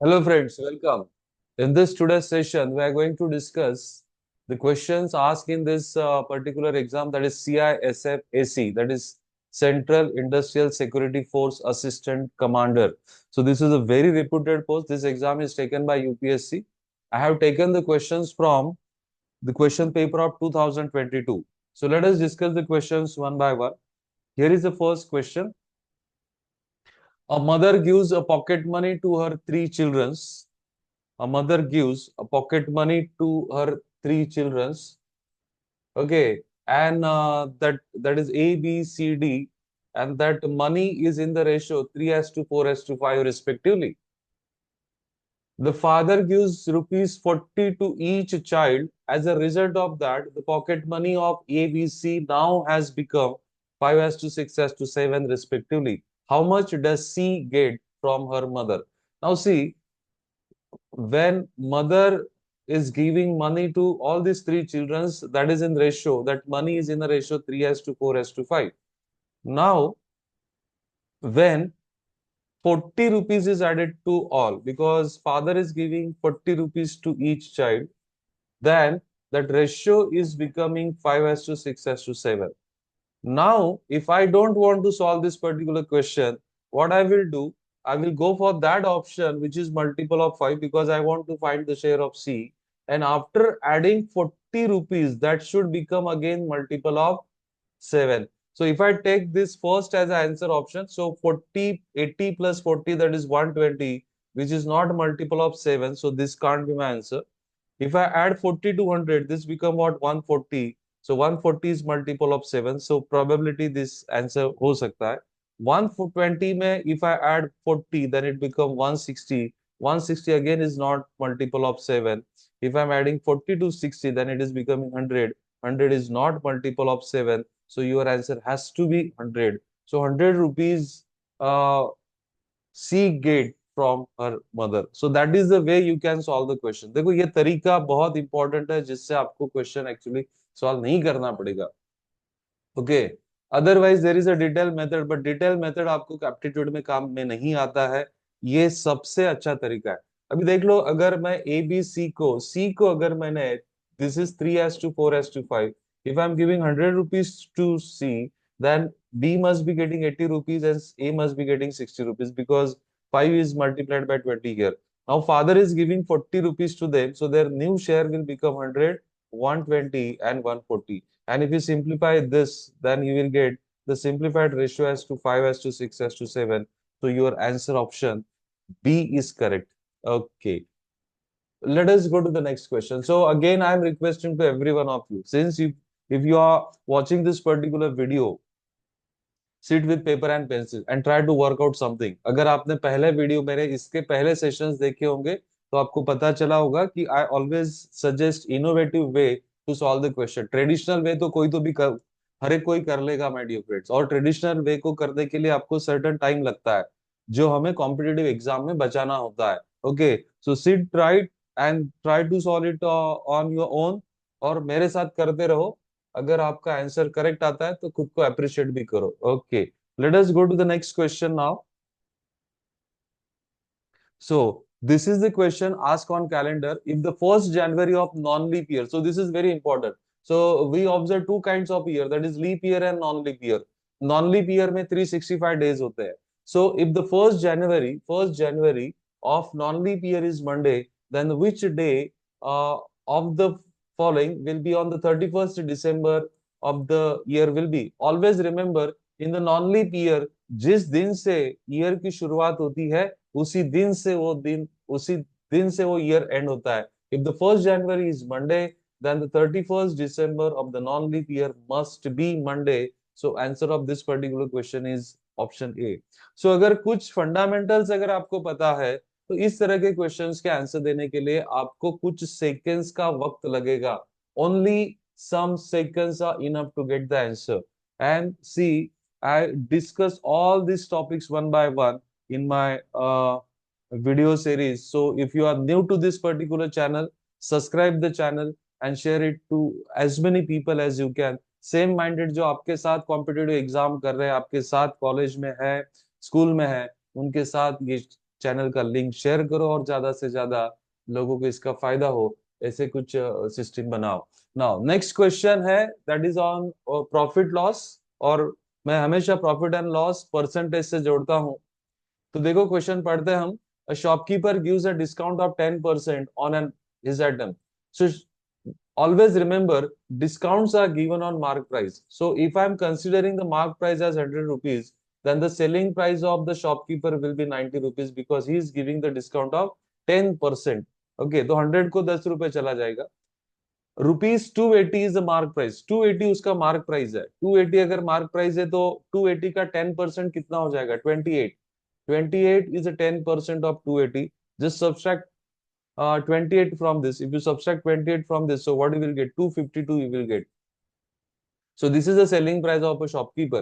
Hello friends, welcome. In this today's session, we are going to discuss the questions asked in this particular exam, that is CISF AC, that is Central Industrial Security Force Assistant Commander. So this is a very reputed post. This exam is taken by UPSC. I have taken the questions from the question paper of 2022. So let us discuss the questions one by one. Here is the first question. A mother gives a pocket money to her three children. A mother gives a pocket money to her three childrens. Okay, and that is A, B, C, D, and that money is in the ratio 3:4:5 respectively. The father gives rupees 40 to each child. As a result of that, the pocket money of A, B, C now has become 5:6:7 respectively. How much does C get from her mother? Now see, when mother is giving money to all these three children, that is in ratio, that money is in the ratio 3:4:5. Now when 40 rupees is added to all, because father is giving 40 rupees to each child, then that ratio is becoming 5:6:7. Now, if I don't want to solve this particular question, what I will do, I will go for that option which is multiple of 5, because I want to find the share of C. And after adding 40 rupees, that should become again multiple of 7. So if I take this first as an answer option, so 40, 80 plus 40, that is 120, which is not multiple of 7. So this can't be my answer. If I add 40 to 100, this become what, 140. So 140 is multiple of 7. So probability this answer हो सकता है. 120 में if I add 40, then it become 160. 160 again is not multiple of 7. If I'm adding 40 to 60, then it is becoming 100. 100 is not multiple of 7. So your answer has to be 100. So 100 rupees C get from her mother. So that is the way you can solve the question. देखो ये तरीका बहुत important है, जिससे आपको question actually solve नहीं करना पड़ेगा. Okay, otherwise there is a detail method, but detail method आपको एप्टीट्यूड में काम में नहीं आता है. ये सबसे अच्छा तरीका है. अभी देख लो, अगर मैं ए बी सी को अगर मैंने, this is 3:4:5, if I am giving 100 rupees to C, then B must be getting 80 rupees and A must be getting 60 rupees, because 5 is multiplied by 20 here. Now father is giving 40 rupees to them, so their new share will become 100, 120 and 140. And if you simplify this, then you will get the simplified ratio as to 5:6:7. So your answer option B is correct. Okay. Let us go to the next question. So again, I am requesting to every one of you, since if you are watching this particular video, sit with paper and pencil and try to work out something. अगर आपने पहले video, मेरे इसके पहले sessions देखे होंगे, तो आपको पता चला होगा कि I always suggest innovative way to solve the question. Traditional way तो कोई तो भी कर, हर एक कोई कर लेगा माय डियर फ्रेंड्स, और ट्रेडिशनल वे को करने के लिए आपको सर्टेन टाइम लगता है, जो हमें कॉम्पिटेटिव एग्जाम में बचाना होता है. Okay, so sit right and try to solve it on your own, और मेरे साथ करते रहो. अगर आपका आंसर करेक्ट आता है तो खुद को अप्रिशिएट भी करो. Okay, let us go to the next question now. So this is the question asked on calendar. If the first January of non-leap year, so this is very important. So we observe two kinds of year, that is leap year and non-leap year. Non-leap year में 365 days होते हैं. So if the first January of non-leap year is Monday, then which day of the following will be on the 31st December of the year will be? Always remember, in the non-leap year, जिस दिन से year की शुरुआत होती है, उसी दिन से वो ईयर एंड होता है. If the first January is Monday, then the 31st December of the non leap year must be Monday. So answer of this particular question is option A. So अगर कुछ फंडामेंटल्स अगर आपको पता है, तो इस तरह के क्वेश्चंस के आंसर देने के लिए आपको कुछ सेकेंड्स का वक्त लगेगा. Only some seconds are enough to get the answer. And C, I discuss all these topics one by one in my video series. So if you are new to this particular channel, subscribe the channel and share it to as many people as you can. Same minded जो आपके साथ competitive exam कर रहे हैं, आपके साथ college में है, स्कूल में है, उनके साथ ये चैनल का लिंक शेयर करो और ज्यादा से ज्यादा लोगों को इसका फायदा हो, ऐसे कुछ सिस्टम बनाओ। नाउ नेक्स्ट क्वेश्चन है that is on profit loss, और मैं हमेशा प्रॉफिट एंड लॉस परसेंटेज से जोड़ता हूं। तो देखो क्वेश्चन पढ़ते हैं हम। A shopkeeper gives a discount of 10% on an his item. So always remember discounts are given on mark price. So if I'm considering the mark price as 100 rupees, then the selling price of the shopkeeper will be 90 rupees because he is giving the discount of 10%. Okay, तो 100 को 10 रुपए चला जाएगा। Rupees 280 is the mark price, 280 उसका mark price है। 280 अगर mark price है तो 280 का 10% कितना हो जाएगा? 28। 28 is a 10% of 280. Just subtract 28 from this. If you subtract 28 from this, so what you will get? 252 you will get. So this is the selling price of a shopkeeper.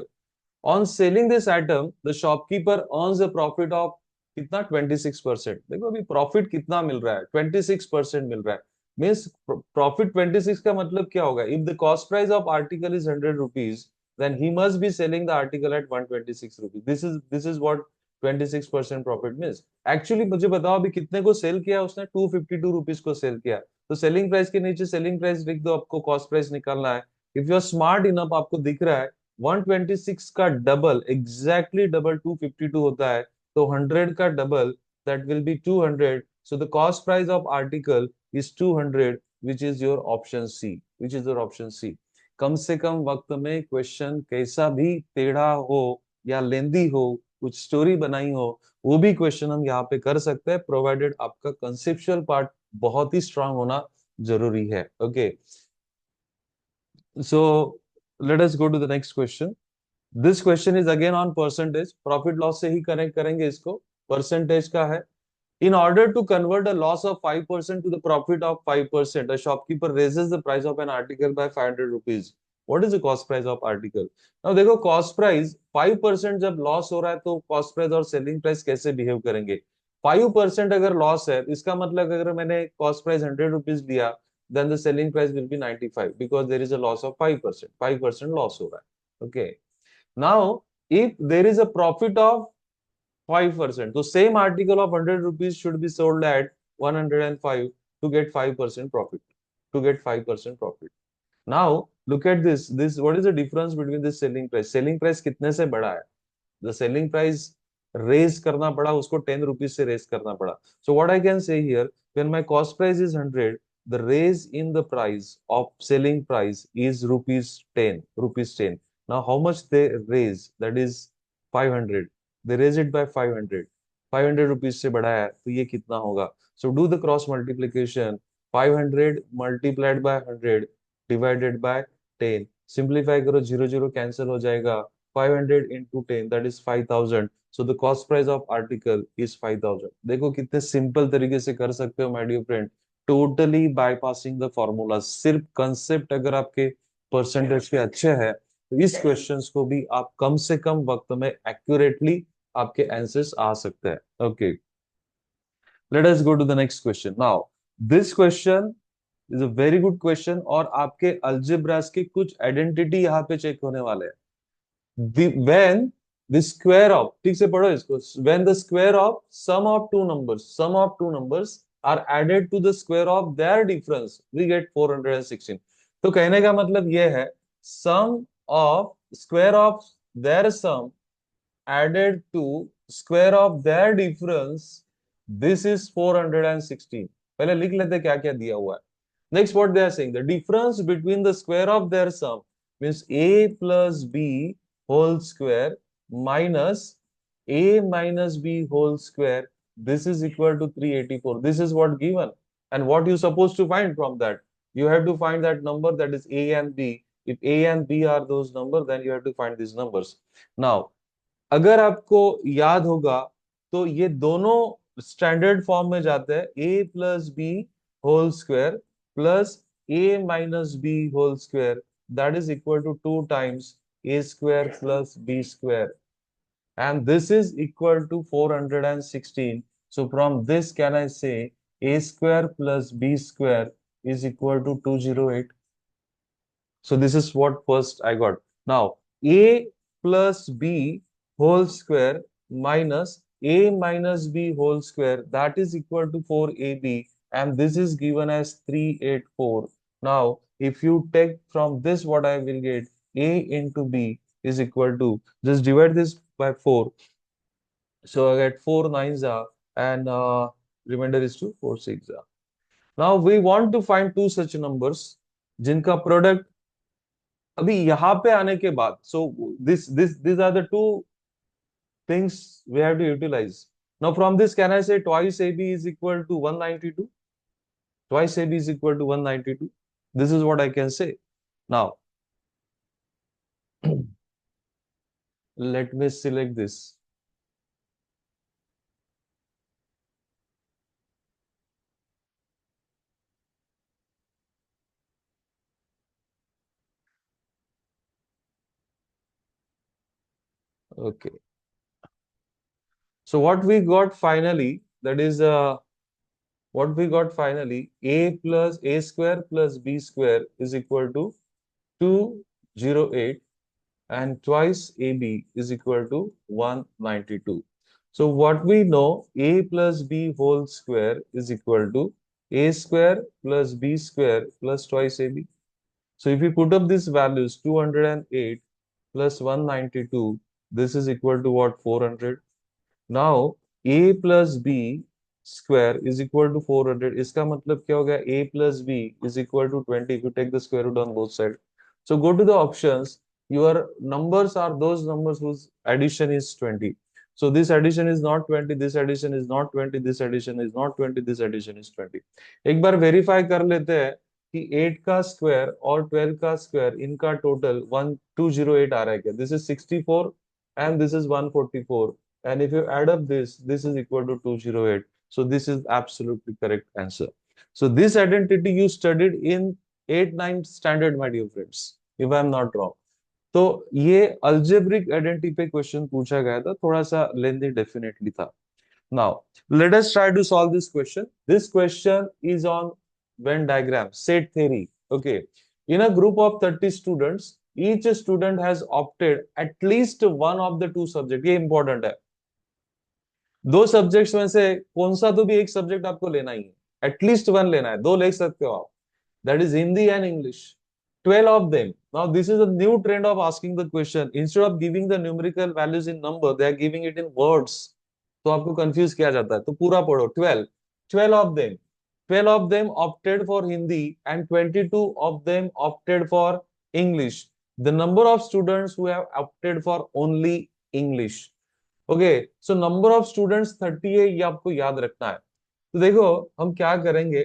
On selling this item, the shopkeeper earns a profit of कितना? 26%। देखो अभी profit कितना मिल रहा है? 26% मिल रहा है। Means profit 26 का मतलब क्या होगा? If the cost price of article is 100 rupees, then he must be selling the article at 126 rupees. This is what 26% profit means. Actually मुझे बताओ अभी कितने को सेल किया उसने? 252 रुपीज को सेल किया। तो सेलिंग प्राइस के नीचे सेलिंग प्राइस लिख दो, आपको कॉस्ट प्राइस निकालना है। If you are smart enough, आपको दिख रहा है 126 का डबल, एग्जैक्टली डबल 252 होता है, तो 100 का double that will be 200। So the cost price of article is 200, which is your option C, which is your option C. कम से कम वक्त में क्वेश्चन कैसा भी टेढ़ा हो या लेंदी हो, कुछ स्टोरी बनाई हो, वो भी क्वेश्चन हम यहाँ पे कर सकते हैं, प्रोवाइडेड आपका कंसेप्चुअल पार्ट बहुत ही स्ट्रांग होना जरूरी है। Okay, so let us go to the next question. This question is again on percentage, profit loss से ही कनेक्ट करेंगे इसको। परसेंटेज का है। In order to convert a loss of 5% to the profit of 5%, a shopkeeper raises the price of an article by 500 rupees. What is the cost price of article? Now देखो cost price 5% जब loss हो रहा है तो cost price और selling price कैसे behave करेंगे? 5% अगर लॉस है, इसका मतलब अगर मैंने cost price 100 rupees दिया, then the selling price will be 95 because there is a loss of 5%. 5% loss हो रहा है। Okay. Now, if there is a profit of 5%, so same article of 100 rupees should be sold at 105 to get 5% profit. To get 5% profit. Now, look at this. What is the difference between this selling price? Selling price कितने से बढ़ा है? The selling price raise करना पड़ा, उसको 10 rupees से raise करना पड़ा. So what I can say here, when my cost price is 100, the raise in the price of selling price is rupees 10, rupees 10. Now how much they raise? That is 500. They raise it by 500. 500 rupees से बढ़ाया तो ये कितना होगा? So do the cross multiplication. 500 multiplied by 100 divided by 10. Simplify करो, 0 0 cancel हो जाएगा। 500 into 10 that is 5000. So the cost price of article is 5000. देखो कितने सिंपल तरीके से कर सकते हो my dear friend, totally bypassing the formula. सिर्फ कंसेप्ट अगर आपके परसेंटेज के अच्छे हैं तो इस क्वेश्चंस को भी आप कम से कम वक्त में एक्यूरेटली आपके आंसर्स आ सकते हैं। Okay, let us go to the next question. Now this question is a very good question और आपके अलजेब्रास के कुछ आइडेंटिटी यहाँ पे चेक होने वाले हैं। when the square of, ठीक से पढ़ो इसको, when the square of sum of two numbers are added to the square of their difference we get 416। तो कहने का मतलब ये है sum of square of their sum added to square of their difference, this is 416। पहले लिख लेते क्या क्या दिया हुआ है। Next, what they are saying, the difference between the square of their sum means a plus b whole square minus a minus b whole square. This is equal to 384. This is what given. And what you supposed to find from that? You have to find that number that is a and b. If a and b are those numbers, then you have to find these numbers. Now, अगर आपको याद होगा तो ये दोनों standard form में जाते हैं, a plus B whole square plus a minus B whole square, that is equal to 2 times a square plus b square, and this is equal to 416. So from this can I say a square plus b square is equal to 208? So this is what first I got. Now a plus b whole square minus a minus b whole square, that is equal to 4ab, and this is given as 384. Now, if you take from this, what I will get, a into b is equal to, just divide this by 4. So I get 4 nines are, and remainder is 2, 4 6 are. Now we want to find two such numbers जिनका product अभी यहाँ पे आने के बाद, so this these are the two things we have to utilize. Now from this, can I say twice AB is equal to 192? Twice AB is equal to 192. This is what I can say. Now, let me select this. Okay. So what we got finally, that is what we got finally, a plus a square plus b square is equal to 208, and twice AB is equal to 192. So what we know, a plus b whole square is equal to a square plus b square plus twice AB. So if we put up these values, 208 plus 192, this is equal to what? 400. Now a plus b square is equal to 400. इसका मतलब क्या हो गया? A plus b is equal to 20 if you take the square root on both sides. So go to the options. Your numbers are those numbers whose addition is 20. So this addition is not 20, this addition is not 20, this addition is not 20, this addition is 20. एक बार verify कर लेते हैं कि 8 का square और 12 का square, इनका total 1208 आ रहा है क्या? This is 64 and this is 144. And if you add up this is equal to 208. So this is absolutely correct answer. So this identity you studied in 8th 9th standard, my dear friends, if I am not wrong. तो ये algebraic identity पे question पूछा गया था, थोड़ा सा lengthy definitely था. Now let us try to solve this question. This question is on Venn diagram, set theory. Okay, in a group of 30 students, each student has opted at least one of the two subjects. ये important है. दो subjects में से कौन सा तो भी एक सब्जेक्ट आपको लेना ही है, एटलीस्ट वन लेना है, दो ले सकते हो आप. That is Hindi and English. 12 of them. Now, this is a new trend of asking the question. Instead of giving the numerical values in number, they are giving it in words. तो आपको confuse किया जाता है. तो पूरा पढ़ो. 12. 12 of them. 12 of them opted for Hindi and 22 of them opted for English. The number of students who have opted for only English. Okay, so number of students 30 है, ये आपको याद रखना है. तो देखो हम क्या करेंगे.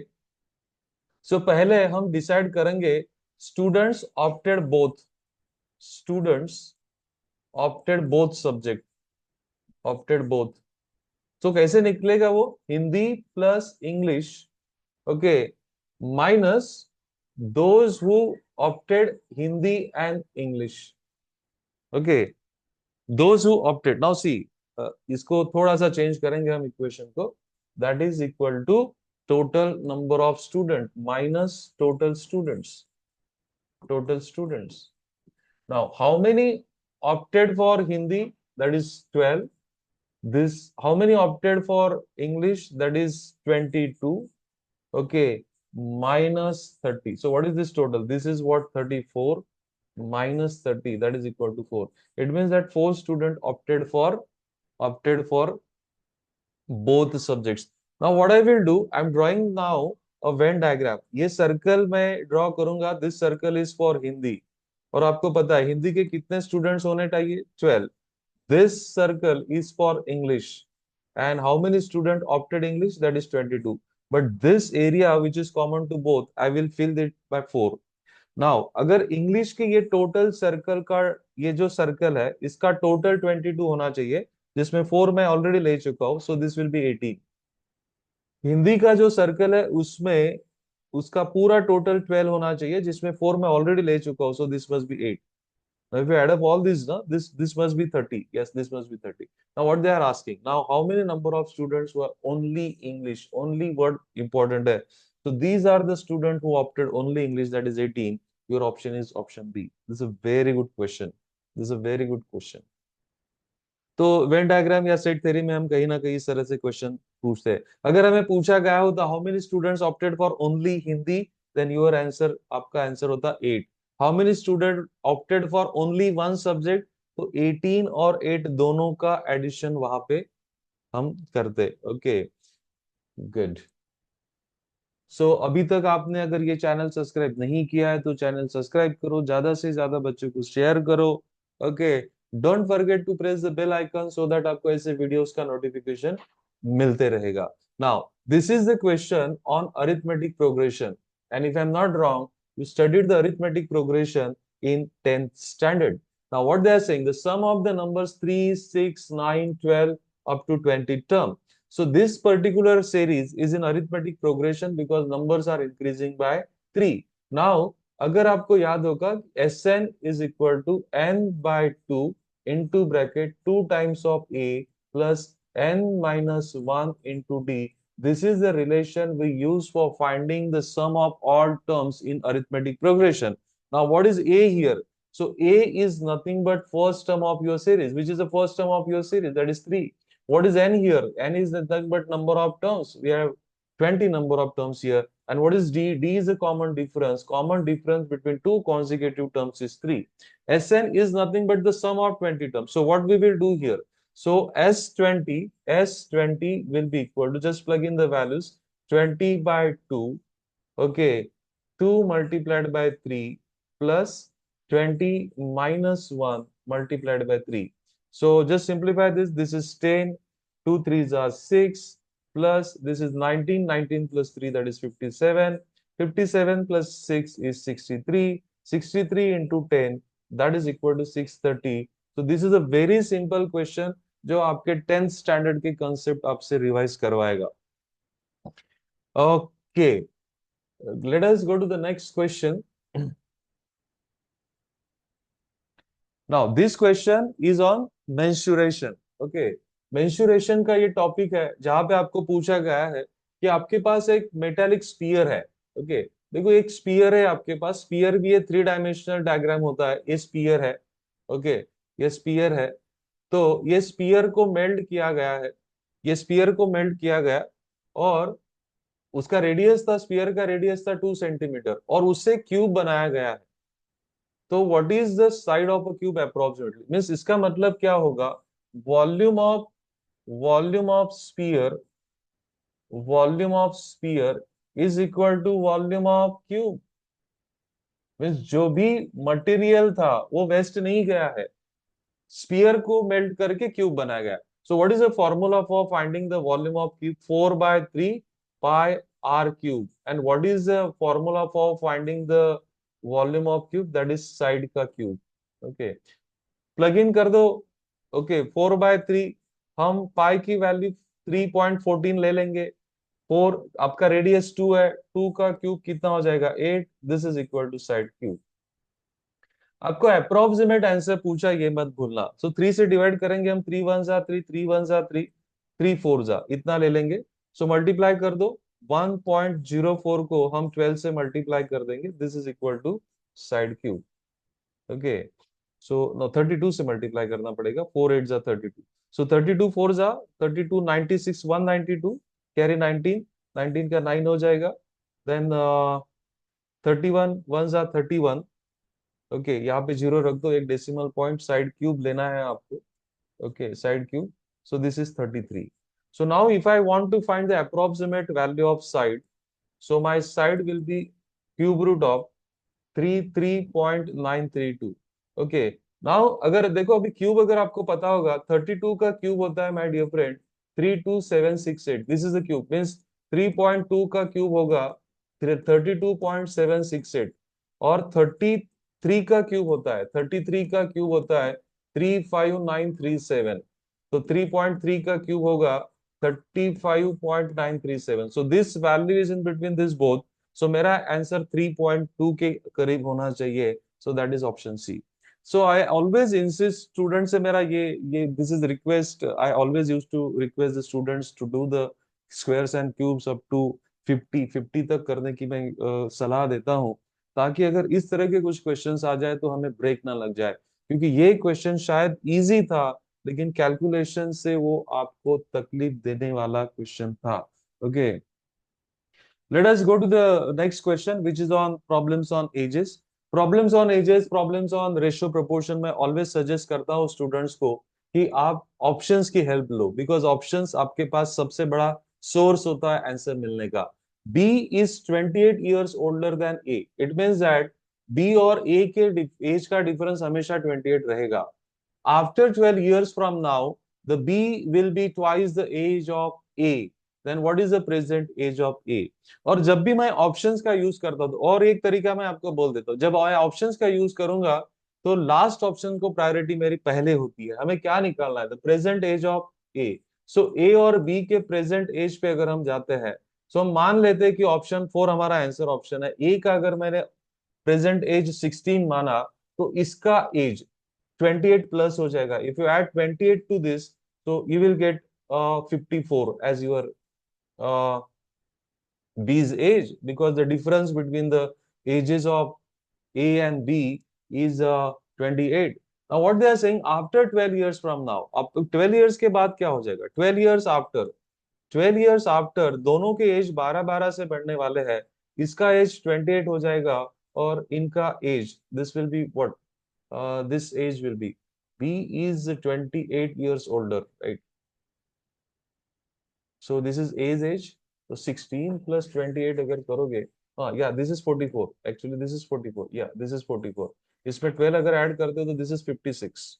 सो पहले हम डिसाइड करेंगे students opted both. Students opted both subject. Opted both. तो कैसे निकलेगा वो? Hindi plus English. Okay, minus those who opted Hindi and English. Okay, those who opted. Now see, इसको थोड़ा सा चेंज करेंगे हम इक्वेशन को. That is equal to total number of student minus total students. Total students. Now how many opted for Hindi? That is 12. This, how many opted for English? That is 22. Okay, minus 30. So what is this total? This is what? 34 minus 30, that is equal to 4. It means that 4 students opted for both subjects. Now what I will do, I'm drawing now a Venn diagram. ये circle मैं draw करूंगा. This circle is for Hindi, और आपको पता है हिंदी के कितने students होने चाहिए? 12. This circle is for English, and how many students opted English? That is 22. But this area which is common to both, I will fill it by 4. Now अगर English के ये टोटल सर्कल का, ये जो circle है इसका total 22 होना चाहिए, जिसमें 4 मैं ऑलरेडी ले चुका हूं. So this will B 18. Hindi का जो सर्कल है उसमें उसका पूरा टोटल 12 होना चाहिए, जिसमें 4 मैं ऑलरेडी ले चुका हूं. So this must be 8. Now, if you add up all these, this must be 30. Yes, this must be 30. Now, what they are asking now, how many number of students who are only English? Only word important है. So these are the students who opted only English. That is 18. Your option is option B. This is a very good question. This is a very good question. तो Venn diagram या set theory में हम कहीं ना कहीं इस तरह से क्वेश्चन पूछते हैं। अगर हमें पूछा गया होता how many students opted for only Hindi, then your answer, आपका आंसर होता 8। How many student opted for only one subject, तो 18 और 8 दोनों का एडिशन वहां पे हम करते। Okay, good. सो अभी तक आपने अगर ये चैनल सब्सक्राइब नहीं किया है तो चैनल सब्सक्राइब करो, ज्यादा से ज्यादा बच्चों को शेयर करो। Okay, don't forget to press the bell icon so that आपको ऐसे वीडियोस का नोटिफिकेशन मिलते रहेगा। Now this is the question on arithmetic progression, and if I am not wrong, you studied the arithmetic progression in 10th standard. Now what they are saying, the sum of the numbers 3, 6, 9, 12 up to 20 term. So this particular series is in arithmetic progression because numbers are increasing by 3. Now अगर आपको याद होगा Sn is equal to n by 2 into bracket 2 times of a plus n minus 1 into d. This is the relation we use for finding the sum of all terms in arithmetic progression. Now what is a here? So a is nothing but first term of your series. Which is the first term of your series? That is 3. What is n here? N is nothing but number of terms. We have 20 number of terms here. And what is d? D is a common difference. Common difference between two consecutive terms is 3. Sn is nothing but the sum of 20 terms. So what we will do here? So S20 will be equal to, just plug in the values, 20 by 2, okay, 2 multiplied by 3 plus 20 minus 1 multiplied by 3. So just simplify this. This is 10, 2 threes are 6, plus this is 19, 19 plus 3, that is 57, 57 plus 6 is 63, 63 into 10, that is equal to 630. So this is a very simple question जो आपके 10th standard के concept आपसे revise करवाएगा। Okay, let us go to the next question. Now this question is on mensuration. Okay, mensuration का ये topic है जहां पे आपको पूछा गया है कि आपके पास एक मेटालिक स्फीयर है। ओके, देखो एक स्फीयर है आपके पास, स्फीयर भी है, 3 डायमेंशनल डायग्राम होता है, ये स्फीयर है। ओके, ये स्फीयर है। तो ये स्फीयर को मेल्ट किया गया है, ये स्फीयर को मेल्ट किया गया, और उसका रेडियस था, स्फीयर का रेडियस था 2 सेंटीमीटर, और उससे क्यूब बनाया गया है। तो what is the side of a cube approximately, means इसका मतलब क्या होगा, volume of volume of sphere volume of sphere is equal to volume of cube. Means जो भी मटेरियल था वो वेस्ट नहीं गया है, स्फीयर को मेल्ट करके क्यूब बनाया गया। So what is the formula for finding the volume of cube? 4/3 pi r cube. And what is the formula for finding the volume of cube? That is side का cube. Okay, plug in कर दो। Okay, 4/3, हम पाई की value 3.14 ले लेंगे। 4, आपका radius 2 है, 2 का क्यूब कितना हो जाएगा? 8। This is equal to side cube. आपको अप्रोक्सीमेट आंसर पूछा, ये मत भूलना। सो 3 से डिवाइड करेंगे हम, 3 1 जा 3, 3 1 जा 3, 3 4 जा, इतना ले लेंगे। सो मल्टीप्लाई कर दो, 1.04 को हम 12 से मल्टीप्लाई कर देंगे, this is equal to side cube. Okay, so no 32 से मल्टीप्लाई करना पड़ेगा, 4 8 जा 32। सो 32 4 जा 32, 96 192, कैरी 19, 19 का 9 हो जाएगा। देन 31 1 जा 31। ओके, यहाँ पे जीरो रख दो, एक डेसिमल पॉइंट, साइड क्यूब लेना है आपको। Okay, side cube. So this is 33। So now if I want to find the approximate value of side, so my side will be cube root of 33.932। Okay, now अगर देखो अभी cube अगर आपको पता होगा, 32 का क्यूब होता है my dear friend 32768। This is the cube, means 3.2 का क्यूब होगा 32.768, और 33 का क्यूब होता है, 33 का क्यूब होता है 35937। तो 3.3 का क्यूब होगा 35.937। So this value is in between this both. So मेरा आंसर 3.2 के करीब होना चाहिए। So that is option C. So I always insist student से, मेरा ये this is request, I always use to request the students to do the squares and cubes up to 50 तक करने की मैं सलाह देता हूँ, ताकि अगर इस तरह के कुछ क्वेश्चंस आ जाए तो हमें ब्रेक ना लग जाए, क्योंकि ये क्वेश्चन शायद इजी था लेकिन कैलकुलेशन से वो आपको तकलीफ देने वाला क्वेश्चन था. Okay, let us go to the next question, which is on problems on ages. Problems on ages, problems on ratio proportion में always suggest करता हूँ students को कि आप options की help लो, because options आपके पास सबसे बड़ा source होता है answer मिलने का. B is 28 years older than A. It means that B और A के age का difference हमेशा 28 रहेगा. After 12 years from now, the B will be twice the age of A. Then what is the present age of A? और जब भी मैं options का यूज करता हूँ, और एक तरीका मैं आपको बोल देता हूँ, जब मैं ऑप्शंस का यूज करूंगा तो लास्ट ऑप्शन को प्रायोरिटी मेरी पहले होती है. हमें क्या निकालना है? द प्रेजेंट एज ऑफ ए. सो ए और बी के प्रेजेंट एज पे अगर हम जाते हैं, तो हम मान लेते हैं कि ऑप्शन 4 हमारा आंसर ऑप्शन है. ए का अगर मैंने प्रेजेंट एज 16 माना, तो इसका एज 28 प्लस हो जाएगा. If you add 28 to this, तो you will get 54 as your B's age, because the difference between the ages of A and B is 28. Now what they are saying, after 12 years from now, अब 12 years के बाद क्या हो जाएगा? 12 years after, 12 years after दोनों के as 12-12 से बढ़ने वाले हैं. इसका एज 28 हो जाएगा और इनका age, this will be what, this age will be, B is 28 years older, right? So this is A's age. So 16 plus 28 अगर करोगे, हाँ, yeah, this is 44. Actually, this is 44. Yeah, this is 44. इसमें 12 अगर add करते हो तो this is 56.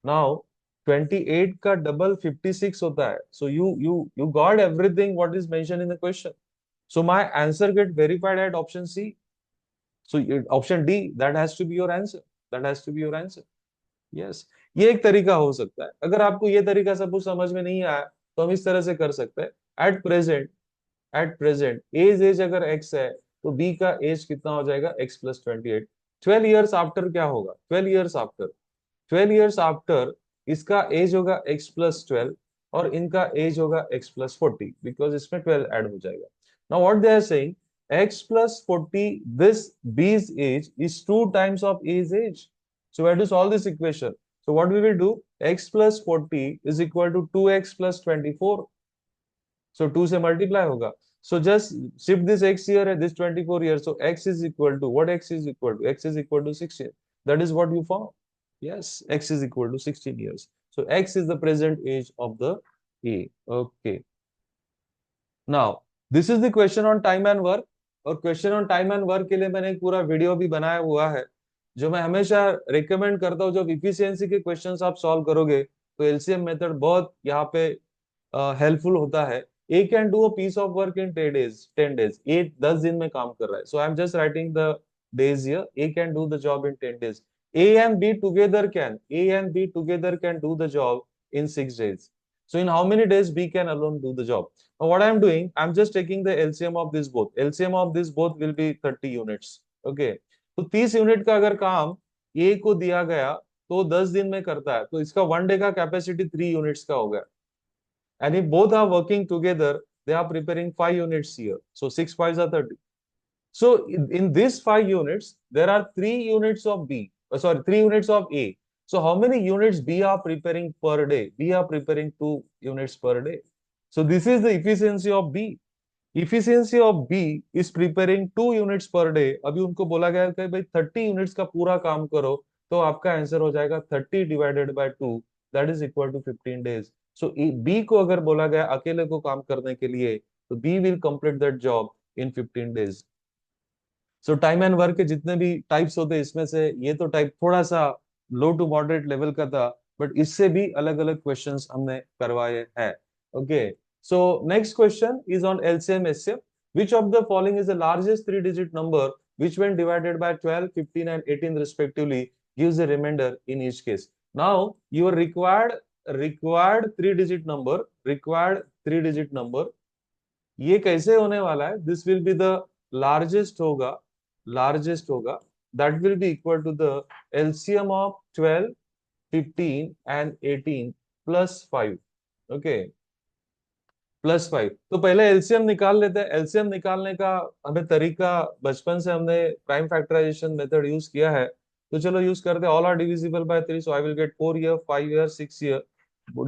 Now 28 का double 56 होता है. So you got everything what is mentioned in the question. So my answer get verified at option C. So option D, that has to be your answer. That has to be your answer. Yes. ये एक तरीका हो सकता है. अगर आपको ये तरीका सब कुछ समझ में नहीं आया, तो हम इस तरह से कर सकते हैं. एट प्रेजेंट एज अगर x है, तो b का एज कितना हो जाएगा? x plus 28. 12 ईयर्स आफ्टर क्या होगा? 12 ईयर्स आफ्टर इसका एज होगा x प्लस 12 और इनका एज होगा x प्लस 40, बिकॉज इसमें 12 ऐड हो जाएगा. Now what they are saying, x plus 40, this b's age is 2 times of a's age. So we have to solve this equation. So what we will do, x plus 40 is equal to 2x plus 24. So 2 से multiply होगा. So just shift this x here and this 24 here. So x is equal to, what x is equal to? X is equal to 16. That is what you found. Yes, x is equal to 16 years. So x is the present age of the A. Okay. Now, this is the question on time and work. और question on time and work के लिए मैंने एक पूरा video भी बनाया हुआ है, जो मैं हमेशा रिकमेंड करता हूँ. जब इफिशियंसी के क्वेश्चंस आप सॉल्व करोगे, तो एलसीएम मेथड बहुत यहाँ पे हेल्पफुल होता है. A can do a piece of work in 10 days. A 10 दिन में काम कर रहा है. So I am just writing the days here. A can do the job in 10 days. A and B together can do the job in 6 days. So in how many days B can alone do the job? Now what I am doing, I am just taking the LCM of this both. LCM of this both will be 30 units. Okay. तो 30 unit का अगर काम A को दिया गया, तो 10 दिन में करता है, तो इसका 1 डे का कैपेसिटी 3 यूनिट्स का हो गया. And if both are working together, they are preparing 5 units here. So 6 5s are 30. So in these 5 units, there are 3 units of B. Sorry, 3 units of A. So how many units B are preparing per day? B are preparing 2 units per day. So this is the efficiency of B. Efficiency of B is preparing 2 units per day. अभी उनको बोला गया है कि भाई 30 units का पूरा काम करो, तो आपका आंसर हो जाएगा 30 divided by 2, that is equal to 15 days. So B को अगर बोला गया अकेले को काम करने के लिए, तो B will complete that job in 15 days. So time and work के जितने भी टाइप्स होते हैं, इसमें से ये तो टाइप थोड़ा सा लो टू मॉडरेट लेवल का था, बट इससे भी अलग अलग क्वेश्चंस हमने करवाए हैं. Okay, so next question is on LCM HCF. which of the following is the largest 3-digit number which when divided by 12 15 and 18 respectively gives a remainder in each case? Now your required 3-digit number ये कैसे होने वाला है? This will be the largest होगा that will be equal to the LCM of 12 15 and 18 plus 5. Okay, plus 5. तो पहले LCM निकाल लेते हैं. एलसीएम निकालने का हमें तरीका बचपन से हमने प्राइम फैक्टराइजेशन मेथड यूज किया है, तो चलो यूज करते हैं. All are divisible by 3, so I will get 4 here 5 here 6 here.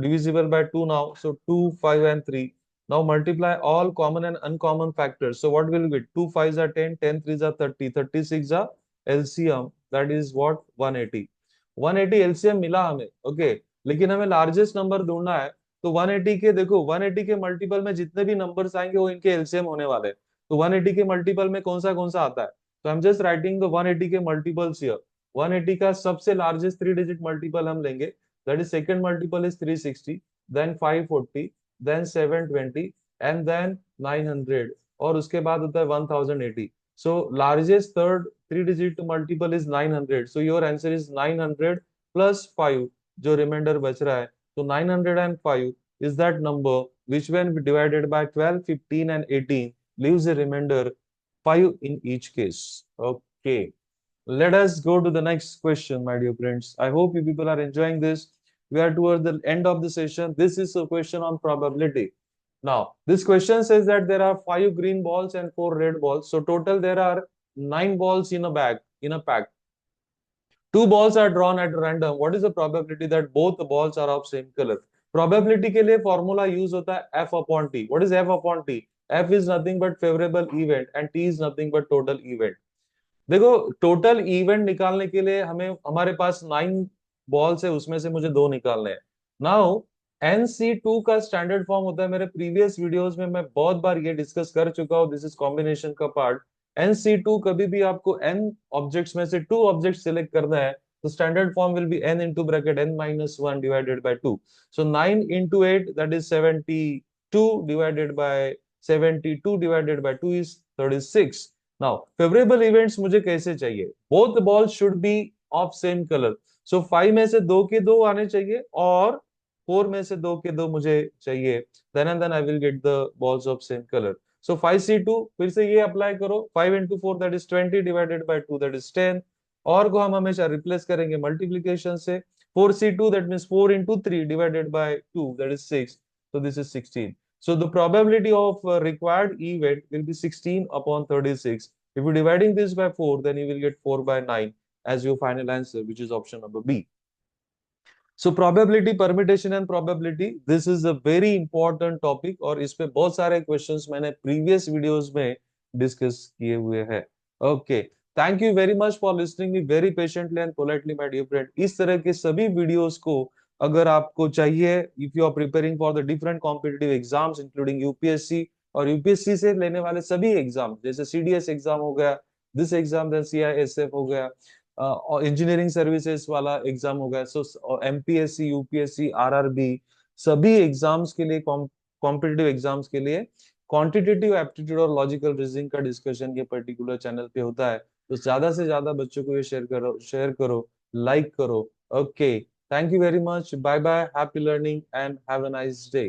divisible by 2 now. So 2, 5, and 3. Now multiply all common and uncommon factors. So what will we get? 2 5s are 10, 10 3s are 30, 36 are LCM. That is what? 180. 180 LCM मिला हमें, okay लेकिन हमें largest number ढूंढना है। तो 180 के देखो, 180 के मल्टीपल में जितने भी नंबर्स आएंगे वो इनके एलसीएम होने वाले हैं। तो 180 के मल्टीपल में कौन सा आता है? तो आई एम जस्ट राइटिंग द 180 के मल्टीपल्स हियर। 180 का सबसे लार्जेस्ट 3 डिजिट मल्टीपल हम लेंगे, that is second multiple is 360, then 540, then 720, and then 900, और उसके बाद होता है 1080। So largest third 3 digit multiple is 900, so your answer is 900 plus 5, जो रिमाइंडर बच रहा है। तो 905 is that number which when divided by 12, 15 and 18 leaves a remainder 5 in each case. Okay, let us go to the next question, my dear friends. I hope you people are enjoying this. We are towards the end of the session. This is a question on probability. Now this question says that there are 5 green balls and 4 red balls, so total there are 9 balls in a bag, in a pack. Two balls are drawn at random. What is the probability that both the balls are of same color? Probability के लिए formula use होता है F upon T. What is F upon T? F is nothing but favorable event and T is nothing but total event. देखो, total event निकालने के लिए हमें, हमारे पास 9 बॉल्स है, उसमें से मुझे 2 निकालने हैं। नाउ NC2 का स्टैंडर्ड फॉर्म होता है, मेरे प्रीवियस वीडियोस में मैं बहुत बार ये डिस्कस कर चुका हूँ, दिस इज कॉम्बिनेशन का पार्ट। NC2 कभी भी आपको n ऑब्जेक्ट्स में से 2 ऑब्जेक्ट सिलेक्ट करना है, तो standard form will be n into bracket n minus 1 divided by 2. So 9 into 8, that is 72 divided by 72 divided by 2 is 36. Now favourable events मुझे कैसे चाहिए? Both ball should be of same colour. So 5 में से 2 के 2 आने चाहिए और 4 में से 2 के 2 मुझे चाहिए, then and then I will get the balls of same colour. So 5C2, फिर से ये अप्लाई करो, 5 into 4 that is 20 divided by 2 that is 10, और को हम हमेशा रिप्लेस करेंगे मल्टीप्लीकेशन से। 4C2 that means 4 into 3 divided by 2 that is 6, so this is 16. So the probability of required event will be 16 upon 36. If you're dividing this by 4, then you will get 4 by 9 as your final answer, which is option number B. So probability, permutation and probability, this is a very important topic, और इस पे बहुत सारे questions मैंने previous videos में discuss किए हुए हैं. Okay, thank you very much for listening me very patiently and politely, my dear friend. इस तरह के सभी videos को अगर आपको चाहिए, if you are preparing for the different competitive exams including UPSC और UPSC से लेने वाले सभी एग्जाम, जैसे CDS एग्जाम हो गया, दिस एग्जाम, देन CISF हो गया, और इंजीनियरिंग सर्विसेज वाला एग्जाम हो गया, सो MPSC, UPSC, RRB, सभी एग्जाम्स के लिए, कॉम्पिटिटिव एग्जाम्स के लिए क्वांटिटेटिव एप्टीट्यूड और लॉजिकल रीजनिंग का डिस्कशन ये पर्टिकुलर चैनल पे होता है। तो ज्यादा से ज्यादा बच्चों को ये शेयर करो, लाइक करो। Okay, thank you very much, bye bye, happy learning and have a nice day.